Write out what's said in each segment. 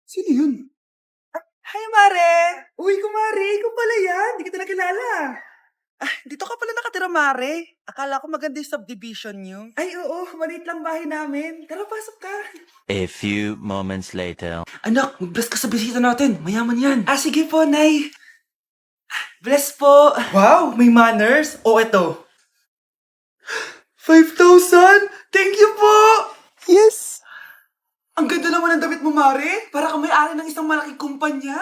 Sino yun? Hi, Mare! Uy, kumare, ikaw pala yan. Hindi kita nakilala. Dito ka pala nakatira, Mare. Akala ko maganda yung subdivision niyo. Ay, oo, maliit lang bahay namin. Tara, pasok ka. A few moments later. Anak, mag-bless ka sa bisita natin. Mayaman yan. Sige po, Nay. Bless po. Wow, may manners. O, eto. 5,000? Thank you po! Yes! Ang ganda naman ng damit mo, Mare. Para kang may-ari ng isang malaking kumpanya.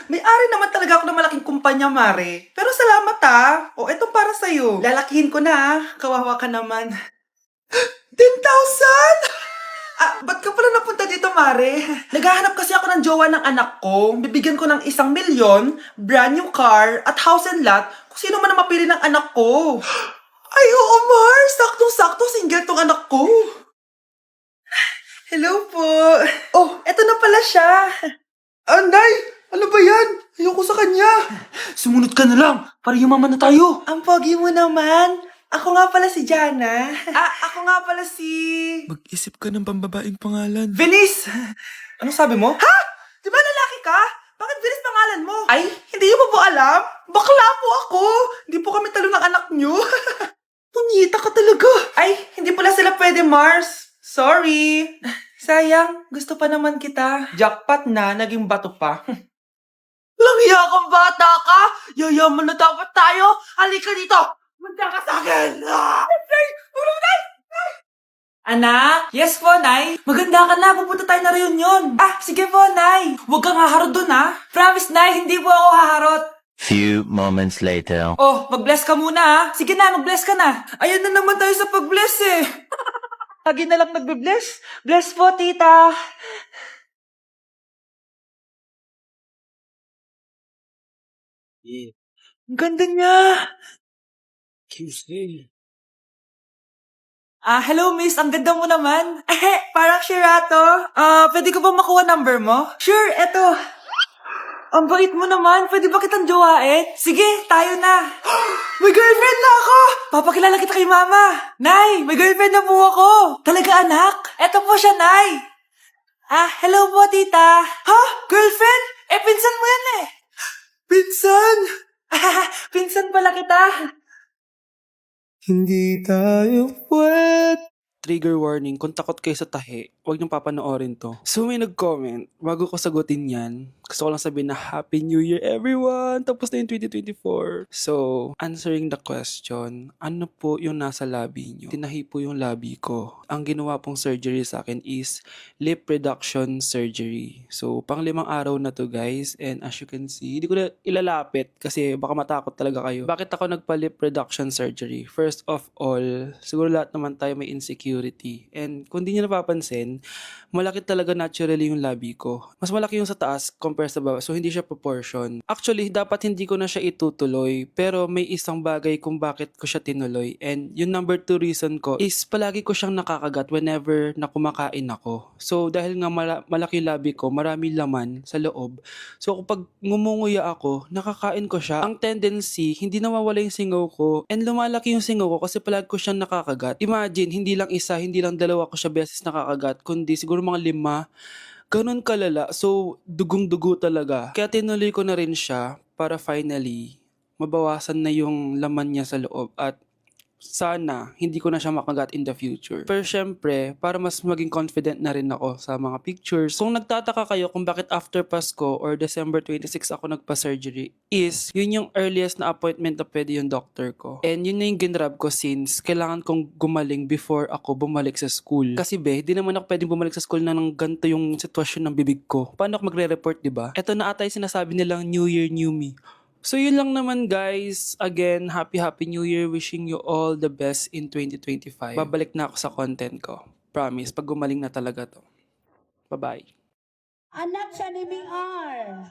May-ari naman talaga ako ng malaking kumpanya, Mare. Pero salamat O, eto para sa'yo. Lalakihin ko na. Kawawa ka naman. 10,000? Ba't ka pala napunta dito, Mare? Naghahanap kasi ako ng jowa ng anak ko. Bibigyan ko ng 1,000,000, brand new car, at house and lot kung sino man ang mapili ng anak ko. Ay, oo, Mar. Saktong-sakto, single tong anak ko. Hello po. Oh, Eto na pala siya. Anday! Ano ba yan? Ayoko sa kanya. Sumunod ka na lang, para yumaman na tayo. Ang pogi mo naman. Ako nga pala si Jana. Ako nga pala si... Mag-isip ka ng pambabaing pangalan. Venice! Ano sabi mo? Ha? Di ba lalaki ka? Bakit Venice pangalan mo? Ay, hindi mo po alam? Bakla po ako. Hindi po kami talo ng anak nyo. Punyita ka talaga. Ay, hindi pala sila pwede, Mars. Sorry. Sayang, gusto pa naman kita. Jackpot na, naging bato pa. Langya kang bata ka! Yayaman na dapat tayo! Halika dito! Manda ka sa akin! Anak? Yes po, Nay. Maganda ka na, pupunta tayo na reunion. Sige po, Nay. Huwag kang haharot dun, ha? Promise, Nay, hindi po ako haharot. Few moments later. Oh, mag-bless ka muna, ha? Sige na, mag-bless ka na. Ayan na naman tayo sa pag-bless, eh. Lagi na lang nagbe-bless. Bless po, tita. Ang ganda niya. Hello, miss. Ang ganda mo naman. Parang Shirato. Pwede ko ba makuha number mo? Sure, eto. Ang bait mo naman. Pwede ba kitang jowain? Sige, tayo na. May girlfriend na ako! Papakilala kita kay mama. Nay, may girlfriend na po ako. Talaga, anak? Eto po siya, Nay. Hello po, tita. Ha? Girlfriend? Pinsan mo yan eh. Pinsan! Pinsan pala kita. Hindi tayo pwede. Trigger warning, kung takot kayo sa tahi, huwag niyong papanoorin to. So may nag-comment, bago ko sagutin yan, gusto ko lang sabihin na Happy New Year everyone! Tapos na yung 2024. So, answering the question, ano po yung nasa labi niyo? Tinahi po yung labi ko. Ang ginawa pong surgery sa akin is lip reduction surgery. So, pang 5 araw na to guys, and as you can see, hindi ko na ilalapit kasi baka matakot talaga kayo. Bakit ako nagpa-lip reduction surgery? First of all, siguro lahat naman tayo may insecurity. And kung di nyo napapansin, malaki talaga naturally yung labi ko. Mas malaki yung sa taas compare sa baba. So, hindi siya proportion. Actually, dapat hindi ko na siya itutuloy. Pero may isang bagay kung bakit ko siya tinuloy. And yung number 2 reason ko is palagi ko siyang nakakagat whenever na kumakain ako. So, dahil nga malaki yung labi ko, marami laman sa loob. So, kapag ngumunguya ako, nakakain ko siya. Ang tendency, hindi nawawala yung singaw ko. And lumalaki yung singaw ko kasi palagi ko siyang nakakagat. Imagine, hindi lang isa, hindi lang dalawa ko siya beses nakakagat, kundi siguro mga 5. Ganun kalala. So, dugong-dugo talaga. Kaya tinuloy ko na rin siya para finally mabawasan na yung laman niya sa loob at sana hindi ko na siya makagat in the future. Pero syempre, para mas maging confident na rin ako sa mga pictures. Kung nagtataka kayo kung bakit after Pasko or December 26 ako nagpa-surgery, is yun yung earliest na appointment na pwede yung doctor ko. And yun na yung ginrab ko since kailangan kong gumaling before ako bumalik sa school. Kasi di naman ako pwedeng bumalik sa school na nang ganito yung sitwasyon ng bibig ko. Paano ako magre-report, diba? Ito na ata yung sinasabi nilang New Year, New Me. So yun lang naman guys. Again, happy New Year. Wishing you all the best in 2025. Babalik na ako sa content ko. Promise, pag gumaling na talaga to. Bye-bye. Anak siya ni Ming-R.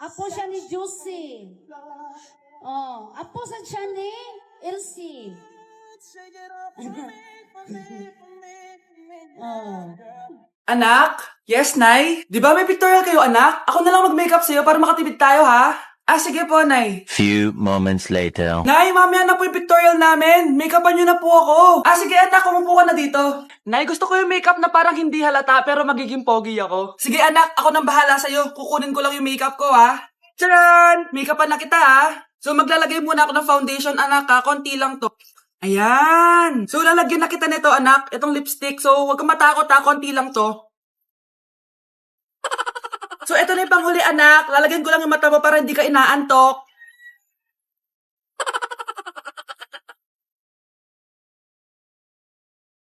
Apo siya ni Juicy. Apo siya ni Elsie. Anak? Yes, Nay? Di ba may pictorial kayo, anak? Ako na lang mag-makeup sa'yo para makatipid tayo, ha? Ah, sige po, Nay. Few moments later. Nay, mamaya na po yung pictorial namin. Make-upan niyo na po ako. Ah, sige anak, umupo ka na dito. Nay, gusto ko yung makeup na parang hindi halata pero magiging pogi ako. Sige anak, ako nang bahala sa'yo. Kukunin ko lang yung makeup ko ha. Tcharan! Make-upan na kita ha. So maglalagay muna ako ng foundation anak ha. Konti lang to. Ayan. So lalagyan na kita nito anak. Itong lipstick. So huwag kang matakot ha. Konti lang to. So eto na yung panghuli anak. Lalagyan ko lang yung mata mo para hindi ka inaantok.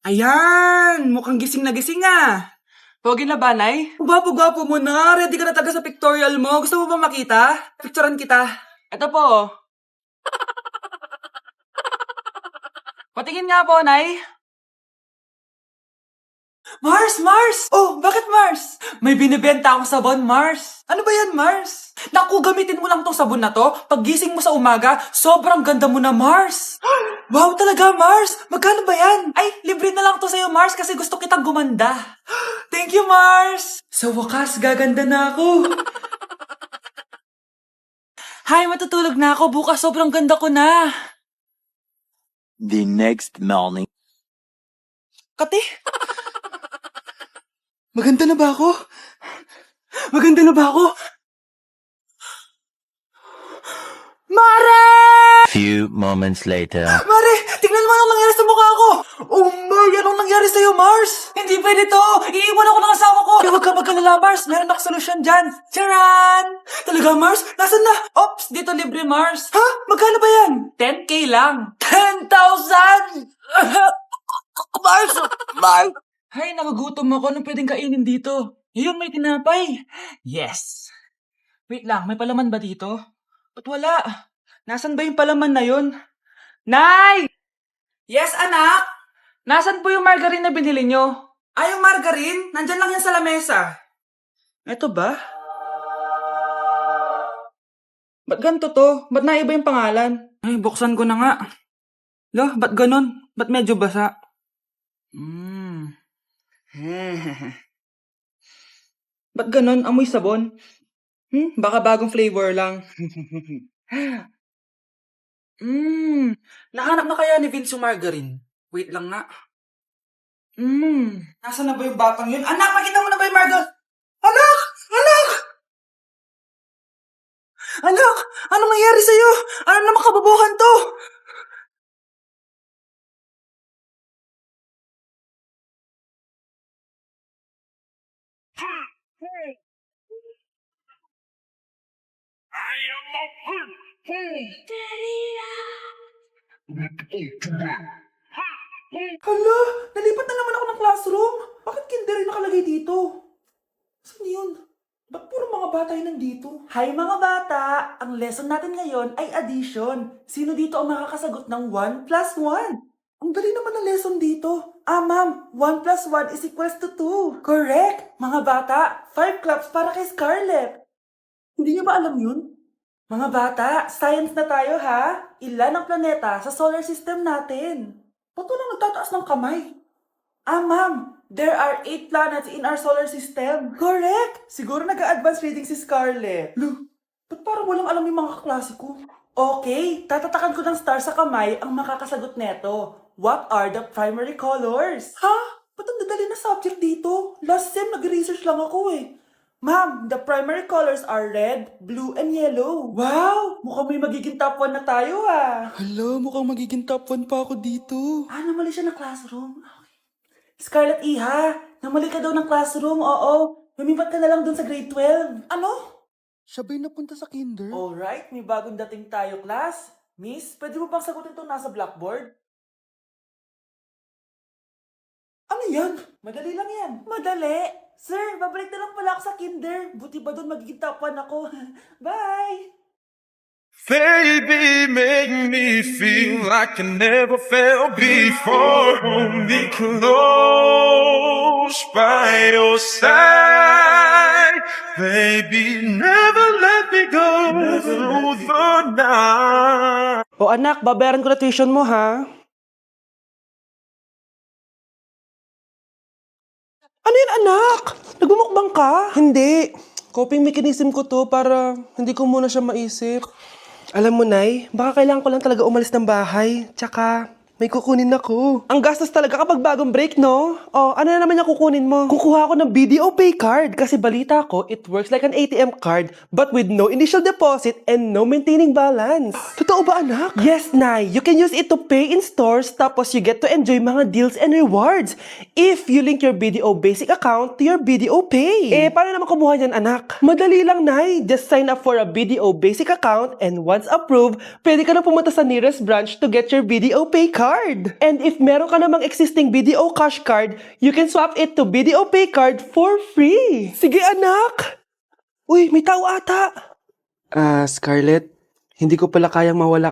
Ayan! Mukhang gising na gising ah. Pogi na ba, Nay? Gwapo-gwapo mo na. Ready ka na talaga sa pictorial mo. Gusto mo ba makita? Picturean kita. Ito po. Patingin nga po, Nay. Mars! Mars! Oh, bakit Mars? May binibenta akong sabon, Mars. Ano ba yan, Mars? Naku, gamitin mo lang tong sabon na to. Pag gising mo sa umaga, sobrang ganda mo na, Mars. Wow, talaga, Mars. Magkano ba yan? Ay, libre na lang to sa'yo, Mars, kasi gusto kitang gumanda. Thank you, Mars. Sa wakas, gaganda na ako. Hay, matutulog na ako. Bukas, sobrang ganda ko na. The next morning. Kati? Maganda na ba ako? Maganda na ba ako? Mare! Few moments later. Mare, tingnan mo anong nangyari sa mukha ko! Oh my, anong nangyari sa'yo, Mars? Hindi pwede to! Iiwan ako ng asawa ko! Huwag ka magkalala, Mars! Meron akong solusyon dyan! Charan! Talaga, Mars? Nasaan na? Ops, dito libre, Mars! Ha? Magkano ba yan? 10K lang! 10,000! Mars! Mars! Hay, nagugutom ako. Anong pwedeng kainin dito? Yun, may tinapay. Yes! Wait lang, may palaman ba dito? Ba't wala? Nasaan ba yung palaman na yun? Nay! Yes, anak? Nasaan po yung margarine na binili nyo? Ay, yung margarine? Nandyan lang yan sa lamesa. Eto ba? Ba't ganito to? Ba't naiba yung pangalan? Ay, buksan ko na nga. Lo, ba't ganon? Ba't medyo basa? Ba't ganon? Amoy sabon? Baka bagong flavor lang. Nahanap na kaya ni Vince yung margarine? Wait lang nga. Nasaan na ba yung batang yun? Anak, makita mo na ba yung margarine? Anak! Anak! Anak! Anong nangyari sa'yo? Ano naman kababuhan to? Hala, nalipat na naman ako ng classroom. Bakit kinder yung nakalagay dito? Saan yun? Ba't puro mga bata yun nandito? Hi mga bata! Ang lesson natin ngayon ay addition. Sino dito ang makakasagot ng 1 plus 1? Ang dali naman ng lesson dito. Ah, ma'am, 1 plus 1 is equals to 2. Correct! Mga bata, 5 claps para kay Scarlett. Hindi niyo ba alam yun? Mga bata, science na tayo ha? Ilan ang planeta sa solar system natin? Ba't walang nagtataas ng kamay? Ah, ma'am, there are 8 planets in our solar system. Correct! Siguro nag-a-advance reading si Scarlett. Lo, ba't parang walang alam yung mga kaklase ko? Okay, tatatakan ko ng star sa kamay ang makakasagot neto. What are the primary colors? Ha? Ba't ang dadali na subject dito? Last sem, nag-research lang ako eh. Ma'am, the primary colors are red, blue, and yellow. Wow! Mukhang may magiging top 1 na tayo ah. Hala, mukhang magiging top 1 pa ako dito. Ah, namali siya ng classroom. Scarlett Iha, namali ka daw ng classroom, oo. Lumipat ka na lang dun sa grade 12. Ano? Siya ba'y napunta sa kinder? Alright, may bagong dating tayo, class. Miss, pwede mo bang sagutin itong nasa blackboard? Ano yan? Madali lang yan. Madali? Sir, babalik na lang pala ako sa kinder. Buti ba doon magiging top 1 ako? Bye! Baby, make me feel like I never felt before. Hold me close by your side. Baby, never let me go through the night. O anak, babayaran ko na tuition mo ha? Ano yun anak? Nagmumukbang ka? Hindi. Coping mechanism ko to para hindi ko muna siya maisip. Alam mo, Nay, baka kailangan ko lang talaga umalis ng bahay. Tsaka, may kukunin ako. Ang gastos talaga kapag bagong break, no? Oh, ano na naman yung kukunin mo? Kukuha ako ng BDO Pay card kasi balita ko, it works like an ATM card but with no initial deposit and no maintaining balance. Totoo ba, anak? Yes, Nay. You can use it to pay in stores tapos you get to enjoy mga deals and rewards if you link your BDO Basic account to your BDO Pay. Eh, paano naman kumuha niyan, anak? Madali lang, Nay. Just sign up for a BDO Basic account and once approved, pwede ka na pumunta sa nearest branch to get your BDO Pay card. And if meron ka namang existing BDO Cash card, you can swap it to BDO Pay card for free. Sige, anak! Uy, may tao ata! Scarlett, hindi ko pala kayang mawala